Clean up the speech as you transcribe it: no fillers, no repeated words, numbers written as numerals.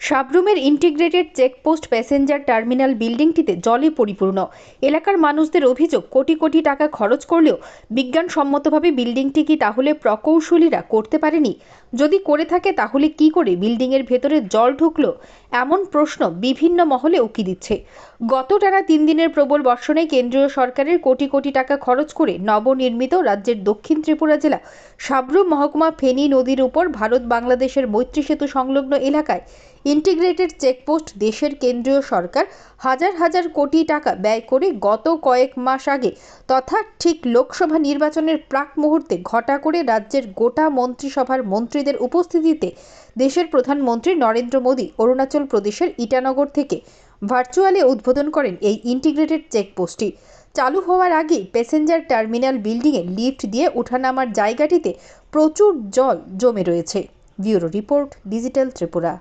সাবরুমের integrated checkpost passenger terminal বিল্ডিংটিতে জলে পরিপূর্ণ। এলাকার মানুষদের অভিযোগ, কোটি কোটি টাকা খরচ করলেও বিজ্ঞানসম্মতভাবে বিল্ডিংটি কি তাহলে প্রকৌশলীরা করতে পারেনি? যদি করে থাকে তাহলে কি করে বিল্ডিংয়ের ভেতরে জল ঢুকলো? এমন প্রশ্ন বিভিন্ন মহলে উকি দিচ্ছে। গত টানা 3 দিনের প্রবল বর্ষণে কেন্দ্রীয় সরকারের কোটি কোটি টাকা খরচ করে নবনির্মিত রাজ্যের দক্ষিণ ত্রিপুরা জেলা সাবরুম মহকুমা ফেনী নদীর উপর ভারত বাংলাদেশের মৈত্রী সেতু সংলগ্ন এলাকায় ইন্টিগ্রেটেড চেকপোস্ট দেশের কেন্দ্রীয় সরকার হাজার হাজার কোটি টাকা ব্যয় করে গত কয়েক মাস আগে তথা ঠিক লোকসভা নির্বাচনের প্রাক মুহূর্তে ঘটা করে রাজ্যের গোটা মন্ত্রিসভার মন্ত্রীদের উপস্থিতিতে দেশের প্রধানমন্ত্রী নরেন্দ্র মোদী অরুণাচল প্রদেশের ইটানগর থেকে ভার্চুয়ালি উদ্বোধন করেন এই ইন্টিগ্রেটেড চেকপোস্টটি। চালু হওয়ার আগে প্যাসেঞ্জার টার্মিনাল বিল্ডিংয়ে লিফট দিয়ে ওঠানামার জায়গাটিতে প্রচুর জল জমে রয়েছে। Bureau report, digital Tripura.